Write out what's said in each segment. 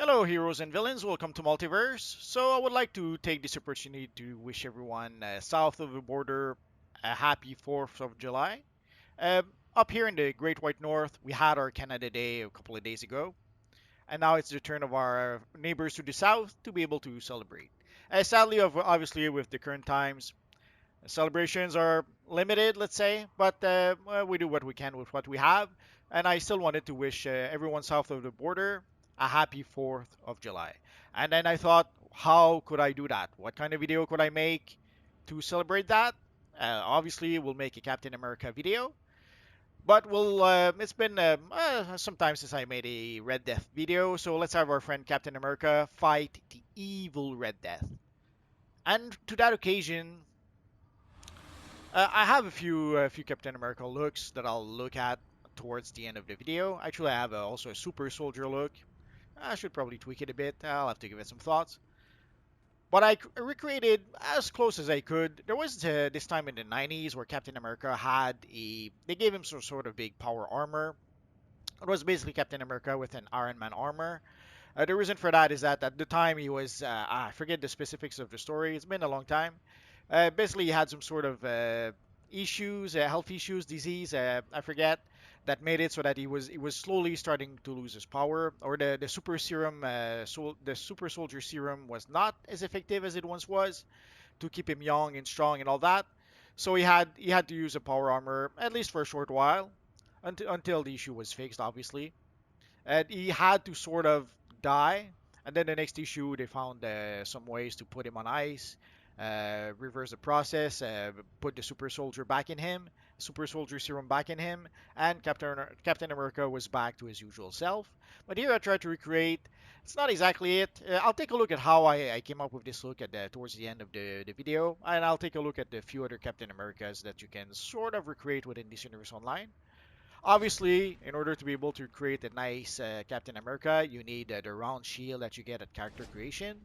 Hello, heroes and villains. Welcome to Multiverse. So, I would like to take this opportunity to wish everyone south of the border a happy 4th of July. Up here in the Great White North, we had our Canada Day a couple of days ago, and now it's the turn of our neighbors to the south to be able to celebrate. Sadly, obviously, with the current times, celebrations are limited, let's say, but well, we do what we can with what we have. And I still wanted to wish everyone south of the border a happy 4th of July. And then I thought, how could I do that? What kind of video could I make to celebrate that? Obviously, we'll make a Captain America video. But it's been some time since I made a Red Death video, so let's have our friend Captain America fight the evil Red Death. And to that occasion, I have a few Captain America looks that I'll look at towards the end of the video. Actually, I have also a Super Soldier look. I should probably tweak it a bit. I'll have to give it some thoughts. But I recreated as close as I could. There was this time in the 90s where Captain America had they gave him some sort of big power armor. It was basically Captain America with an Iron Man armor. The reason for that is that at the time he was, I forget the specifics of the story. It's been a long time. Basically, he had some sort of issues, health issues, disease. I forget that made it so that he was slowly starting to lose his power, or the super serum, the super soldier serum was not as effective as it once was to keep him young and strong and all that. So he had to use a power armor at least for a short while until the issue was fixed, obviously. And he had to sort of die. And then the next issue, they found some ways to put him on ice, reverse the process, put the super soldier back in him, super soldier serum back in him, and Captain America was back to his usual self. But here I tried to recreate. It's not exactly it. I'll take a look at how I came up with this look towards the end of the video, and I'll take a look at the few other Captain Americas that you can sort of recreate within this universe online. Obviously, in order to be able to create a nice Captain America, you need the round shield that you get at character creation.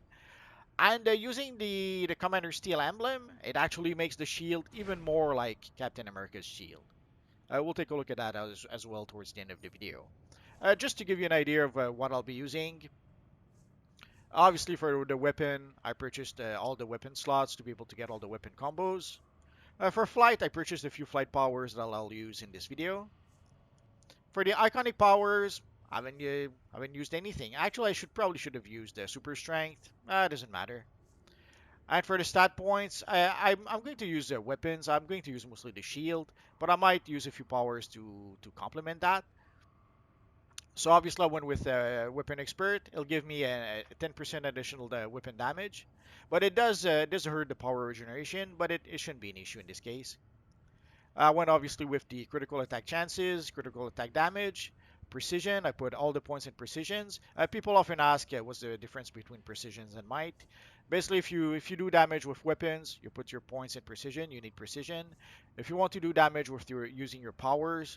And using the Commander Steel emblem, it actually makes the shield even more like Captain America's shield. We'll take a look at that as well towards the end of the video. Just to give you an idea of what I'll be using, obviously for the weapon, I purchased all the weapon slots to be able to get all the weapon combos. For flight, I purchased a few flight powers that I'll use in this video. For the iconic powers, I haven't used anything. Actually, I should have used super strength. It doesn't matter. And for the stat points, I'm going to use the weapons. I'm going to use mostly the shield, but I might use a few powers to complement that. So obviously, I went with weapon expert. It'll give me a 10% additional weapon damage, but it does hurt the power regeneration, but it shouldn't be an issue in this case. I went obviously with the critical attack chances, critical attack damage, precision. I put all the points in precisions. People often ask, what's the difference between precisions and might? Basically, if you do damage with weapons, you put your points in precision. You need precision. If you want to do damage with your using your powers,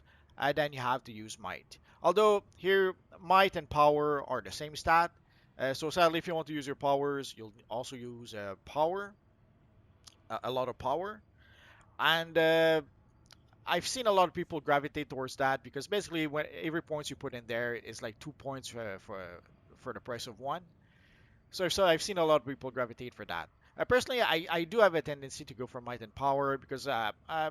then you have to use might. Although here, might and power are the same stat. So sadly, if you want to use your powers, you'll also use power, a lot of power. And I've seen a lot of people gravitate towards that because basically when every points you put in there is like 2 points for the price of one. So I've seen a lot of people gravitate for that. Personally, I do have a tendency to go for might and power because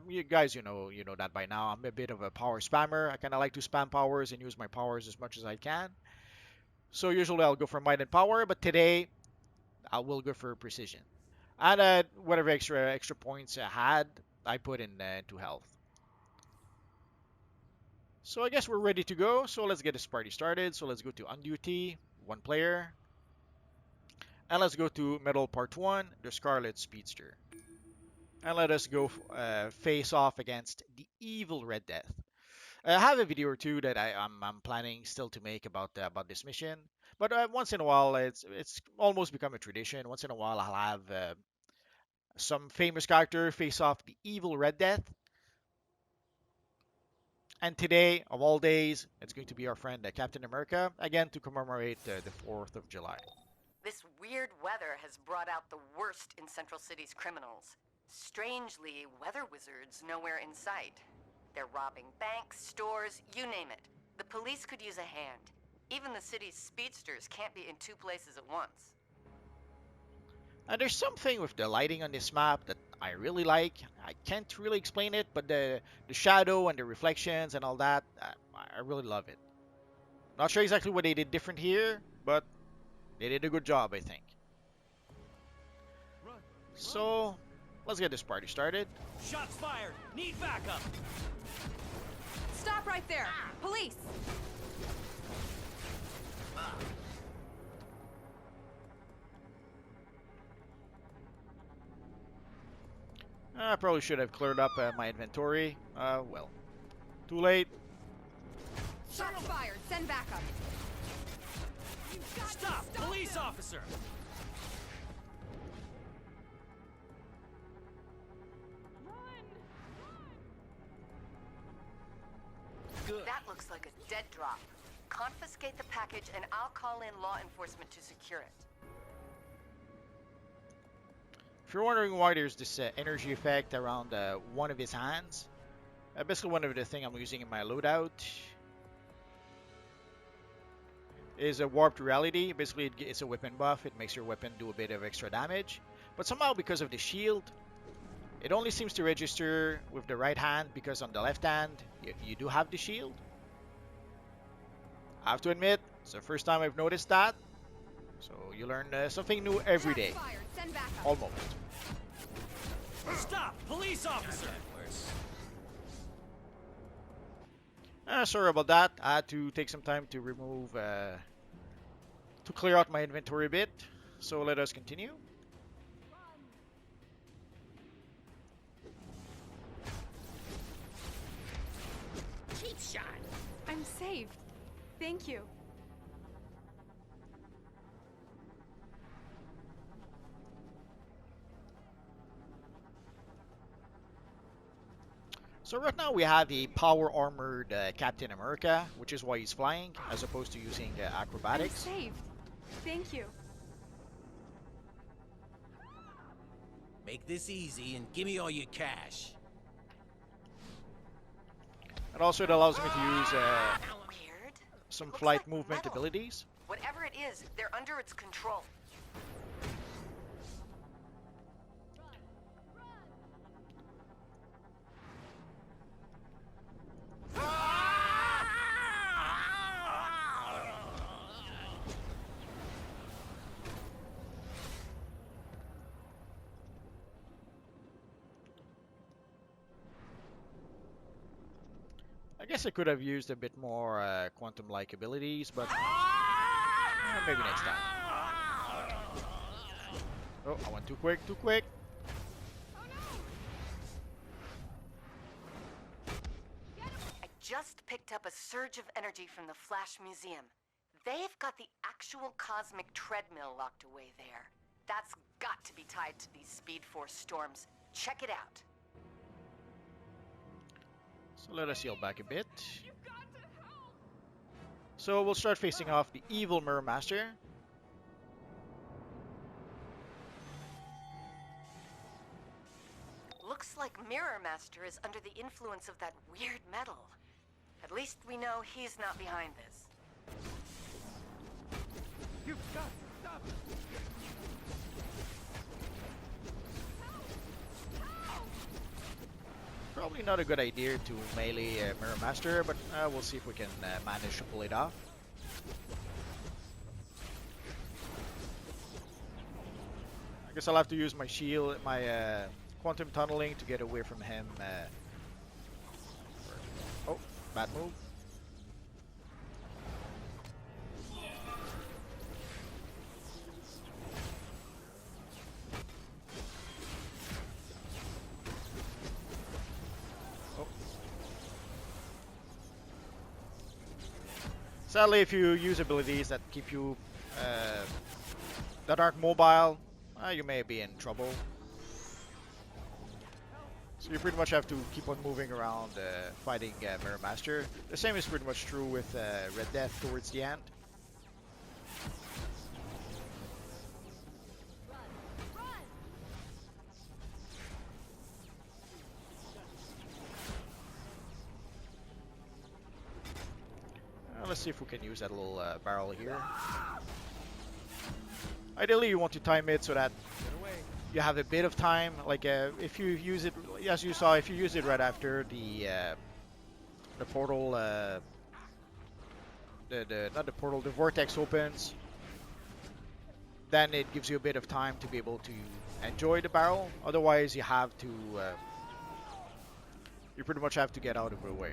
you guys you know that by now. I'm a bit of a power spammer. I kind of like to spam powers and use my powers as much as I can. So usually I'll go for might and power, but today I will go for precision. And whatever extra points I had, I put in into health. So I guess we're ready to go. So let's get this party started. So let's go to on duty, one player. And let's go to Metal Part 1, the Scarlet Speedster. And let us go face off against the evil Red Death. I have a video or two that I'm planning still to make about this mission. But once in a while, it's almost become a tradition. Once in a while, I'll have some famous character face off the evil Red Death. And today, of all days, it's going to be our friend Captain America, again to commemorate the 4th of July. This weird weather has brought out the worst in Central City's criminals. Strangely, weather wizards nowhere in sight. They're robbing banks, stores, you name it. The police could use a hand. Even the city's speedsters can't be in two places at once. There's something with the lighting on this map that I really like. I can't really explain it, but the shadow and the reflections and all that, I really love it. Not sure exactly what they did different here, but they did a good job, I think. So, let's get this party started. Shots fired! Need backup! Stop right there! Police! I probably should have cleared up my inventory. Well, too late. Shots fired! Send backup! Stop! Police officer! Good. That looks like a dead drop. Confiscate the package and I'll call in law enforcement to secure it. If you're wondering why there's this energy effect around one of his hands, basically one of the things I'm using in my loadout is a warped reality. Basically, it's a weapon buff. It makes your weapon do a bit of extra damage. But somehow, because of the shield, it only seems to register with the right hand, because on the left hand, you do have the shield. I have to admit, it's the first time I've noticed that. So you learn something new every day. Almost. Stop! Police officer! Sorry about that. I had to take some time to remove, to clear out my inventory a bit. So let us continue. Cheap shot! I'm saved. Thank you. So right now we have a power armored Captain America, which is why he's flying, as opposed to using acrobatics. I'm saved. Thank you. Make this easy and give me all your cash. And also it allows me to use Weird. some Looks flight like movement metal. abilities. Whatever it is, they're under its control. I guess I could have used a bit more quantum-like abilities, but maybe next time. Oh, I went too quick, too quick. I just picked up a surge of energy from the Flash Museum. They've got the actual cosmic treadmill locked away there. That's got to be tied to these Speed Force storms. Check it out. So let us heal back a bit. So we'll start facing off the evil Mirror Master. Looks like Mirror Master is under the influence of that weird metal. At least we know he's not behind this. You've got to stop it! Probably not a good idea to melee Mirror Master, but we'll see if we can manage to pull it off. I guess I'll have to use my shield, my quantum tunneling to get away from him. Oh, bad move. Sadly, if you use abilities that keep you that aren't mobile, you may be in trouble. So you pretty much have to keep on moving around fighting Mirror Master. The same is pretty much true with Red Death towards the end. Let's let's see if we can use that little barrel here. Ideally, you want to time it so that you have a bit of time. Like if you use it, as you saw, if you use it right after the portal, not the portal, the vortex opens, then it gives you a bit of time to be able to enjoy the barrel. Otherwise, you have to, you pretty much have to get out of the way.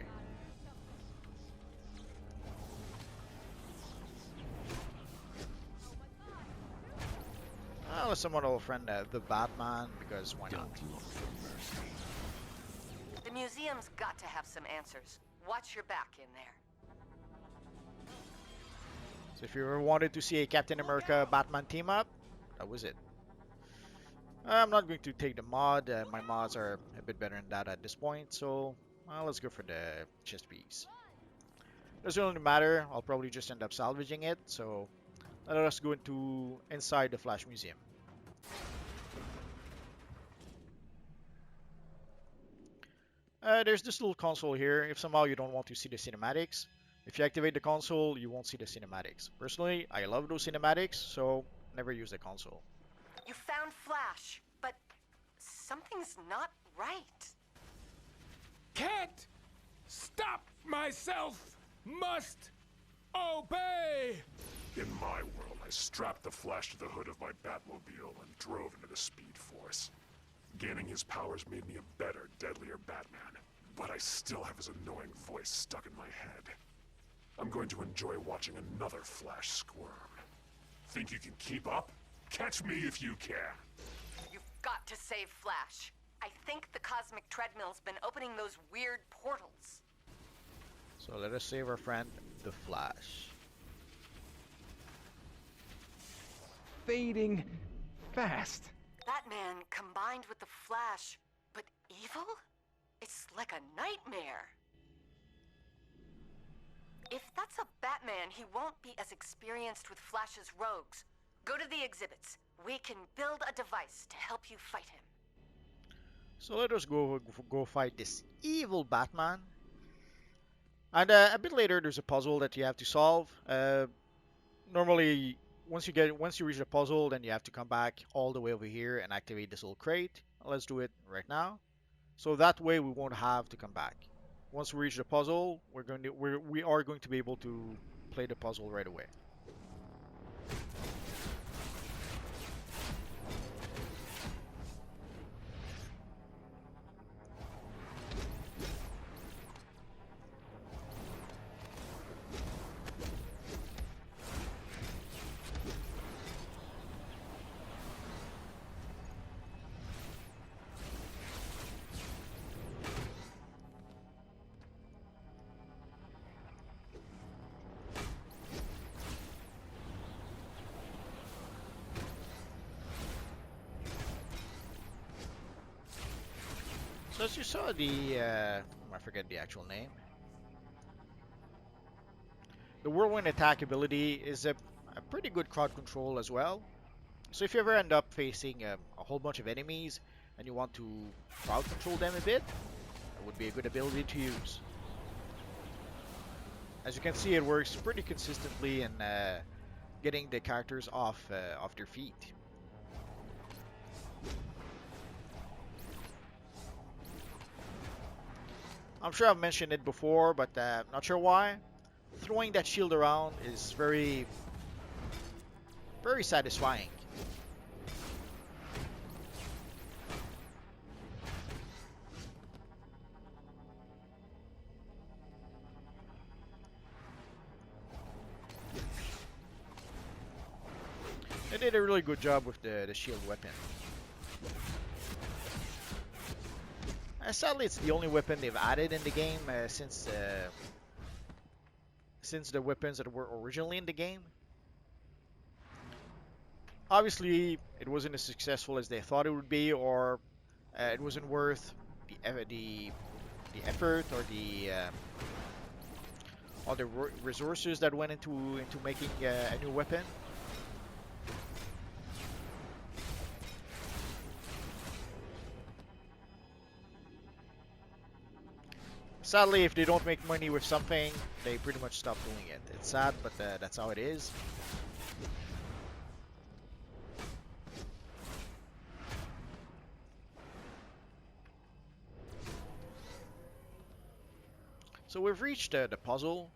Let's summon our friend the Batman, because why not? The museum's got to have some answers. Watch your back in there. So if you ever wanted to see a Captain America Batman team up, that was it. I'm not going to take the mod. My mods are a bit better than that at this point, so let's go for the chest piece. Doesn't really matter. I'll probably just end up salvaging it, so let us go inside the Flash Museum. There's this little console here. If somehow you don't want to see the cinematics, if you activate the console, you won't see the cinematics. Personally, I love those cinematics, so never use the console. You found Flash, but something's not right. Can't stop myself. Must obey. In my world, I strapped the Flash to the hood of my Batmobile and drove into the Speed Force. Gaining his powers made me a better, deadlier Batman, but I still have his annoying voice stuck in my head. I'm going to enjoy watching another Flash squirm. Think you can keep up? Catch me if you can. You've got to save Flash. I think the cosmic treadmill's been opening those weird portals. So let us save our friend, the Flash. Fading fast. Batman combined with the Flash, but evil? It's like a nightmare. If that's a Batman, he won't be as experienced with Flash's rogues. Go to the exhibits. We can build a device to help you fight him. So let us go fight this evil Batman. And a bit later, there's a puzzle that you have to solve. Normally, once you reach the puzzle, then you have to come back all the way over here and activate this little crate. Let's do it right now. So that way we won't have to come back. Once we reach the puzzle, we are going to be able to play the puzzle right away. So as you saw, I forget the actual name. The Whirlwind attack ability is a pretty good crowd control as well. So if you ever end up facing a whole bunch of enemies and you want to crowd control them a bit, it would be a good ability to use. As you can see, it works pretty consistently in getting the characters off their feet. I'm sure I've mentioned it before, but not sure why. Throwing that shield around is very satisfying. They did a really good job with the shield weapon. Sadly, it's the only weapon they've added in the game since the weapons that were originally in the game. Obviously, it wasn't as successful as they thought it would be, or it wasn't worth the effort or the resources that went into making a new weapon. Sadly, if they don't make money with something, they pretty much stop doing it. It's sad, but that's how it is. So we've reached the puzzle.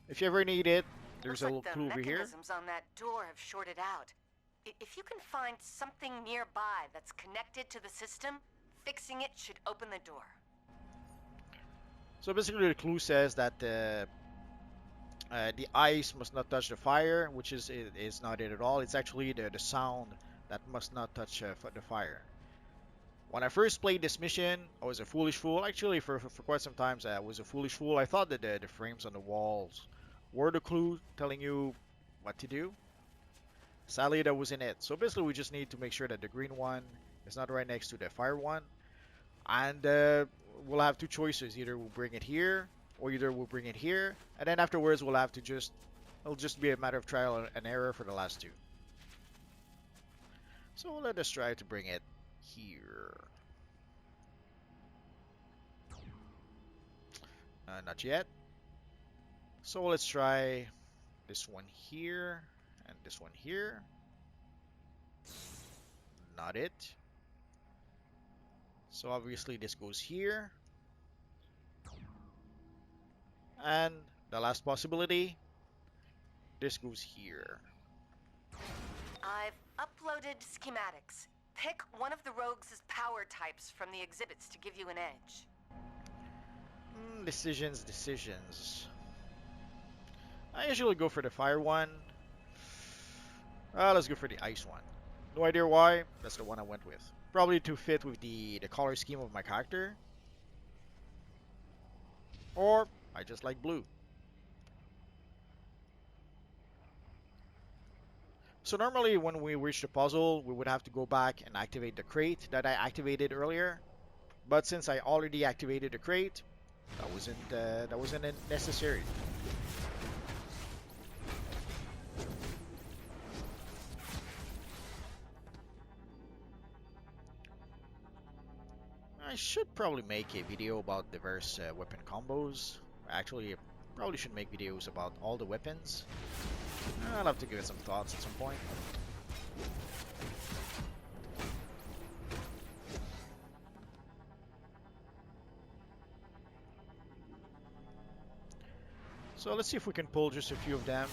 If you ever need it, there's Looks a little like the clue over here. mechanisms on that door have shorted out. If you can find something nearby that's connected to the system, fixing it should open the door. So basically the clue says that the ice must not touch the fire, which is not it at all. It's actually the sound that must not touch the fire. When I first played this mission, I was a foolish fool. Actually, for quite some times, I was a foolish fool. I thought that the frames on the walls were the clue telling you what to do. Sadly, that wasn't it. So basically, we just need to make sure that the green one is not right next to the fire one. And we'll have two choices. Either we'll bring it here, or either we'll bring it here. And then afterwards, we'll have to it'll just be a matter of trial and error for the last two. So let us try to bring it here. Not yet. So let's try this one here and this one here. Not it. So obviously this goes here. And the last possibility, this goes here. I've uploaded schematics. Pick one of the rogues' power types from the exhibits to give you an edge. Decisions. I usually go for the fire one. Let's go for the ice one. No idea why. That's the one I went with. Probably to fit with the color scheme of my character. Or I just like blue. So normally when we reach the puzzle, we would have to go back and activate the crate that I activated earlier. But since I already activated the crate, that wasn't necessary. I should probably make a video about diverse weapon combos. Actually, I probably should make videos about all the weapons. I'll have to give it some thoughts at some point. So let's see if we can pull just a few of them.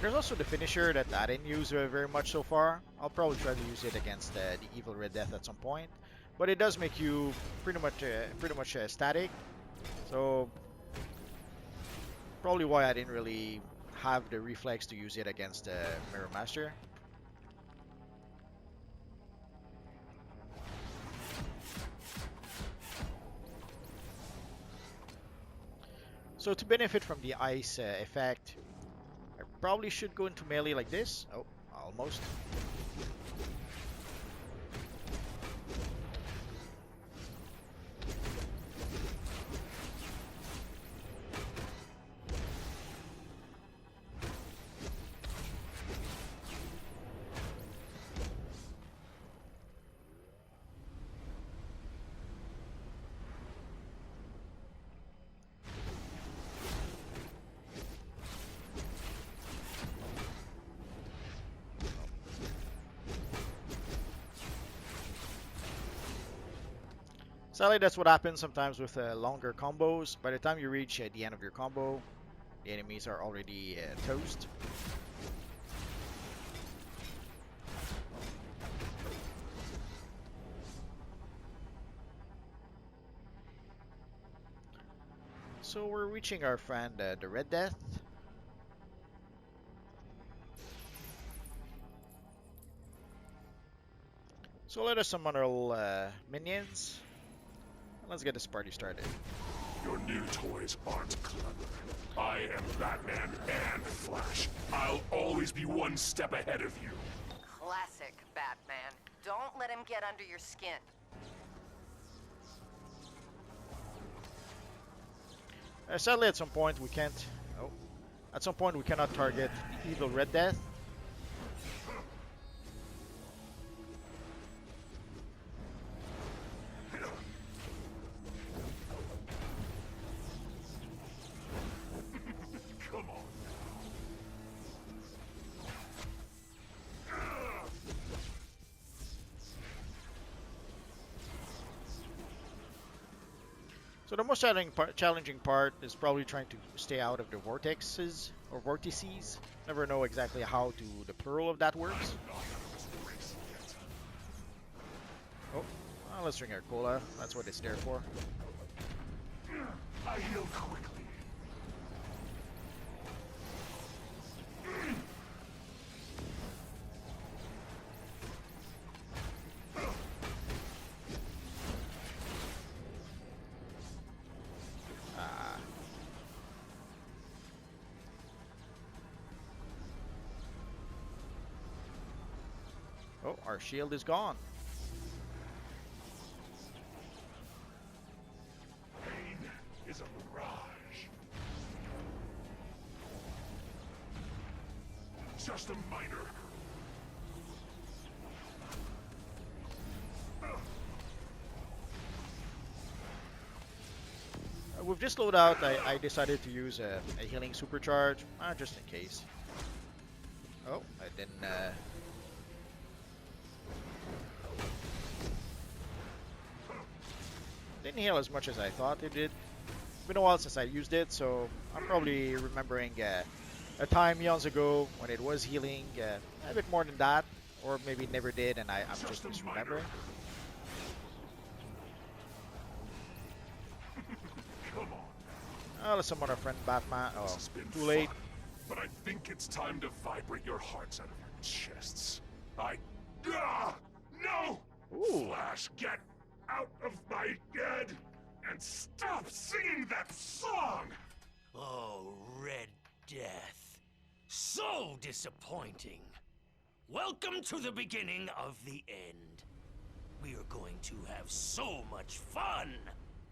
There's also the finisher that I didn't use very much so far. I'll probably try to use it against the evil Red Death at some point, but it does make you pretty much static. So probably why I didn't really have the reflex to use it against the Mirror Master. So to benefit from the ice effect, I probably should go into melee like this. Oh, almost. Sadly, that's what happens sometimes with longer combos. By the time you reach the end of your combo, the enemies are already toast. So we're reaching our friend, the Red Death. So let us summon our minions. Let's get this party started. Your new toys aren't clever. I am Batman and Flash. I'll always be one step ahead of you. Classic Batman. Don't let him get under your skin. Sadly, at some point we can't. Oh, at some point we cannot target evil Red Death. So the most challenging part is probably trying to stay out of the vortexes or vortices. Never know exactly how the plural of that works. Oh, well, let's drink our cola. That's what it's there for. I heal quickly. Ah. Oh, our shield is gone. Pain is a mirage. Just a minor. With this loadout, I decided to use a healing supercharge, just in case. Oh, I didn't. Didn't heal as much as I thought it did. It's been a while since I used it, so I'm probably remembering a time years ago when it was healing a bit more than that, or maybe never did, and I'm just misremembering. Come on. Let's summon our friend Batman. This Oh, has been too late. fun, but I think it's time to vibrate your hearts out of your chests. No! Ooh. Flash, get out of my head and stop singing that song! Oh, Red Death. So disappointing. Welcome to the beginning of the end. We are going to have so much fun.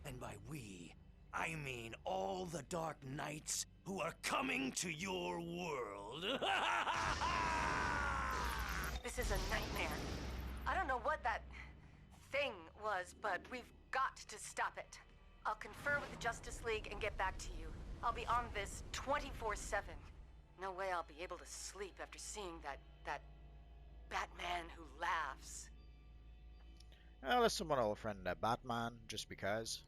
And by we, I mean all the Dark Knights who are coming to your world. This is a nightmare. I don't know what that thing was, but we've got to stop it. I'll confer with the Justice League and get back to you. I'll be on this 24/7. No way I'll be able to sleep after seeing that Batman who laughs. Let's summon our friend Batman, just because.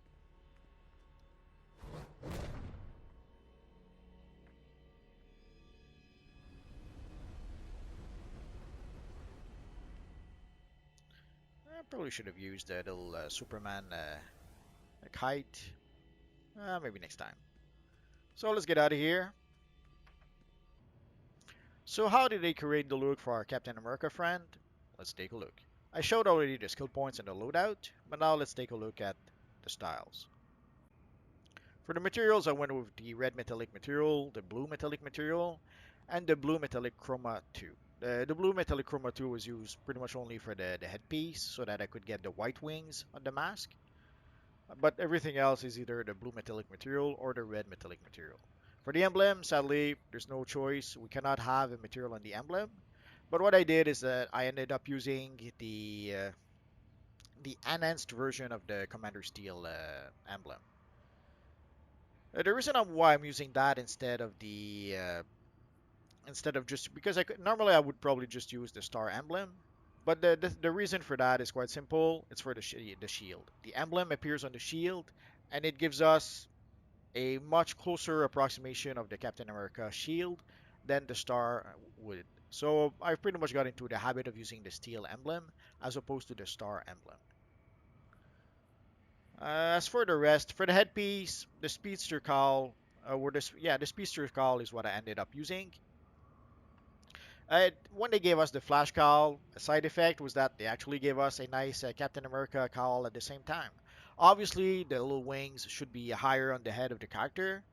I probably should have used a little Superman kite. Maybe next time. So let's get out of here. So how did they create the look for our Captain America friend? Let's take a look. I showed already the skill points and the loadout, but now let's take a look at the styles. For the materials, I went with the red metallic material, the blue metallic material, and the blue metallic chroma 2. The blue metallic chroma 2 was used pretty much only for the headpiece, so that I could get the white wings on the mask. But everything else is either the blue metallic material or the red metallic material. For the emblem, sadly, there's no choice. We cannot have a material on the emblem. But what I did is that I ended up using the enhanced version of the Commander Steel emblem. The reason why I'm using that instead of just because normally I would probably just use the star emblem, but the reason for that is quite simple. It's for the shield. The emblem appears on the shield, and it gives us a much closer approximation of the Captain America shield than the star would. So I've pretty much got into the habit of using the steel emblem as opposed to the star emblem. As for the rest, for the headpiece, the speedster cowl, the speedster cowl is what I ended up using. When they gave us the flash cowl, a side effect was that they actually gave us a nice Captain America cowl at the same time. Obviously, the little wings should be higher on the head of the character.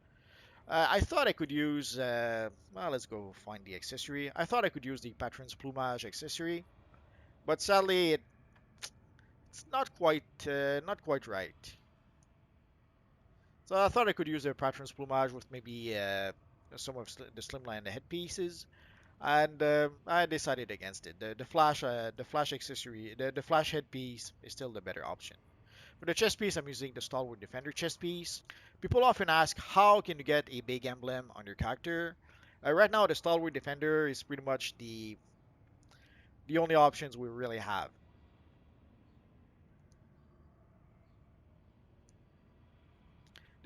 I thought I could use, well, let's go find the accessory. I thought I could use the Patron's Plumage accessory, but sadly, it's not quite right. So I thought I could use the Patron's Plumage with maybe some of the slimline headpieces, and I decided against it. The flash accessory, the flash headpiece is still the better option. For the chest piece, I'm using the Stalwart Defender chest piece. People often ask, how can you get a big emblem on your character? Right now, the Stalwart Defender is pretty much the only options we really have.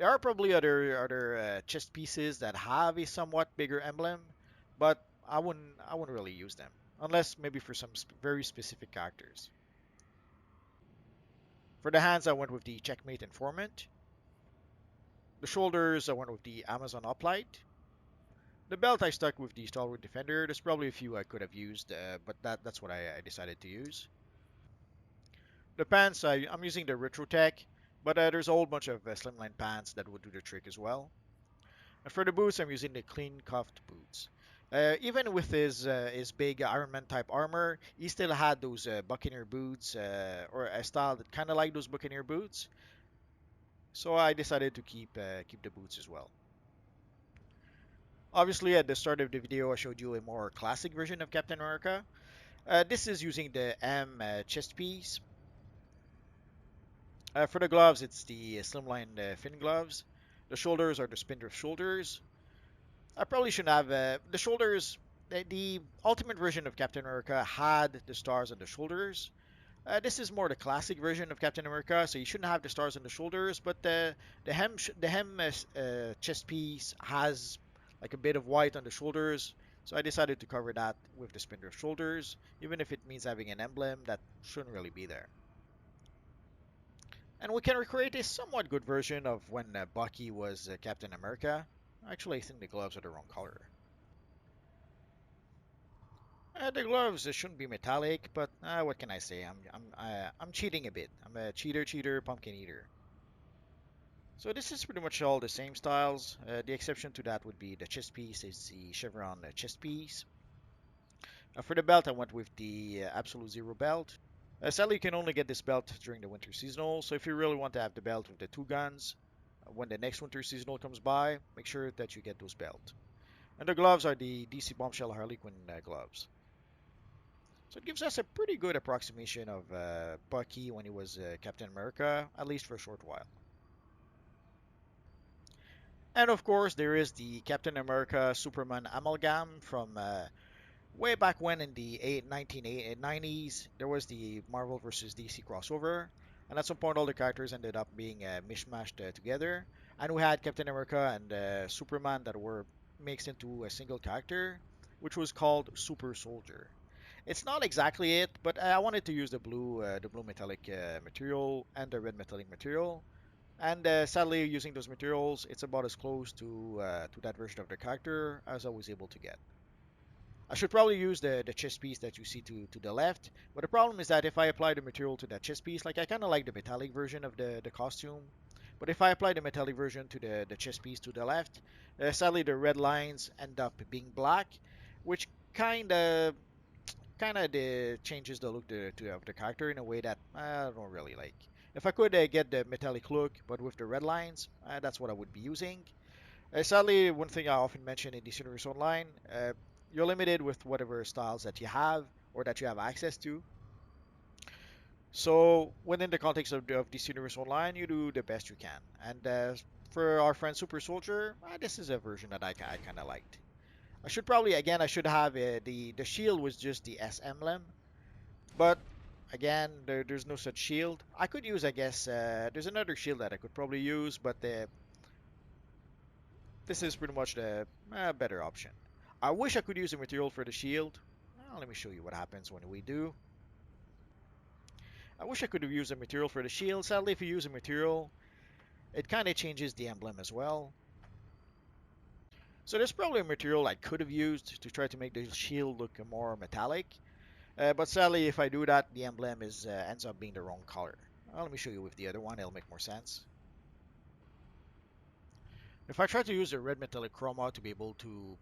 There are probably other chest pieces that have a somewhat bigger emblem, but I wouldn't really use them unless maybe for some very specific characters. For the hands, I went with the Checkmate Informant. The shoulders, I went with the Amazon Uplight. The belt, I stuck with the Stalwart Defender. There's probably a few I could have used, but that's what I decided to use. The pants, I'm using the Retro Tech, but there's a whole bunch of slimline pants that would do the trick as well. And for the boots, I'm using the clean cuffed boots. Even with his big Iron Man type armor, he still had those Buccaneer boots, or a style that kind of like those Buccaneer boots. So I decided to keep the boots as well. Obviously, at the start of the video, I showed you a more classic version of Captain America. This is using the M chest piece. For the gloves, it's the slimline fin gloves. The shoulders are the spindrift shoulders. I probably shouldn't have the shoulders. The ultimate version of Captain America had the stars on the shoulders. This is more the classic version of Captain America, so you shouldn't have the stars on the shoulders. But the hem chest piece has like a bit of white on the shoulders, so I decided to cover that with the spindrift shoulders, even if it means having an emblem that shouldn't really be there. And we can recreate a somewhat good version of when Bucky was Captain America. Actually, I think the gloves are the wrong color. The gloves shouldn't be metallic, but what can I say? I'm cheating a bit. I'm a cheater, pumpkin eater. So this is pretty much all the same styles. The exception to that would be the chest piece is the chevron chest piece. For the belt, I went with the Absolute Zero belt. Sadly, you can only get this belt during the winter seasonal, so if you really want to have the belt with the two guns, when the next winter seasonal comes by, make sure that you get those belts. And the gloves are the DC Bombshell Harley Quinn gloves. So it gives us a pretty good approximation of Bucky when he was Captain America, at least for a short while. And of course, there is the Captain America Superman amalgam from way back when in the 1990s. There was the Marvel vs. DC crossover, and at some point, all the characters ended up being mishmashed together. And we had Captain America and Superman that were mixed into a single character, which was called Super Soldier. It's not exactly it, but I wanted to use the blue metallic material and the red metallic material. And sadly, using those materials, it's about as close to that version of the character as I was able to get. I should probably use the chest piece that you see to the left, but the problem is that if I apply the material to that chest piece, like I kind of like the metallic version of the costume, but if I apply the metallic version to the chest piece to the left, sadly the red lines end up being black, which kind of changes the look of the character in a way that I don't really like. If I could get the metallic look, but with the red lines, that's what I would be using. Sadly, one thing I often mention in DC Universe Online, you're limited with whatever styles that you have or that you have access to. So within the context of DC Universe Online, you do the best you can. And for our friend Super Soldier, this is a version that I kind of liked. I should probably, again, I should have the shield was just the S emblem, but again, there's no such shield. I could use, I guess, there's another shield that I could probably use, but this is pretty much the better option. I wish I could use a material for the shield. Well, let me show you what happens when we do. I wish I could have used a material for the shield. Sadly, if you use a material, it kind of changes the emblem as well. So there's probably a material I could have used to try to make the shield look more metallic. But sadly, if I do that, the emblem ends up being the wrong color. Well, let me show you with the other one, it'll make more sense. If I try to use a red metallic chroma to be able to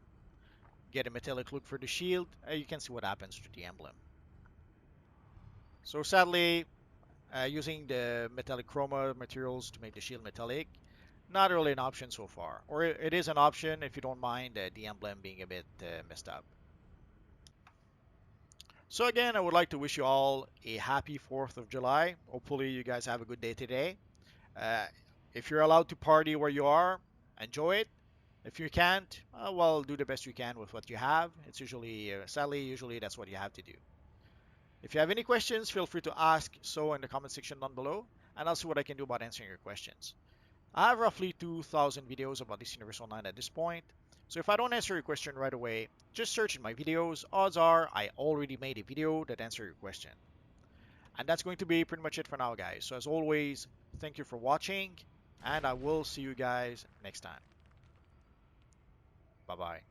get a metallic look for the shield, you can see what happens to the emblem. So sadly, using the metallic chroma materials to make the shield metallic, not really an option so far. Or it is an option if you don't mind the emblem being a bit messed up. So again, I would like to wish you all a happy 4th of July. Hopefully you guys have a good day today. Uh, if you're allowed to party where you are, enjoy it. If you can't, well, do the best you can with what you have. It's usually, sadly, usually that's what you have to do. If you have any questions, feel free to ask so in the comment section down below, and I'll see what I can do about answering your questions. I have roughly 2,000 videos about this Universe Online at this point, so if I don't answer your question right away, just search in my videos. Odds are I already made a video that answers your question. And that's going to be pretty much it for now, guys. So as always, thank you for watching, and I will see you guys next time. Bye-bye.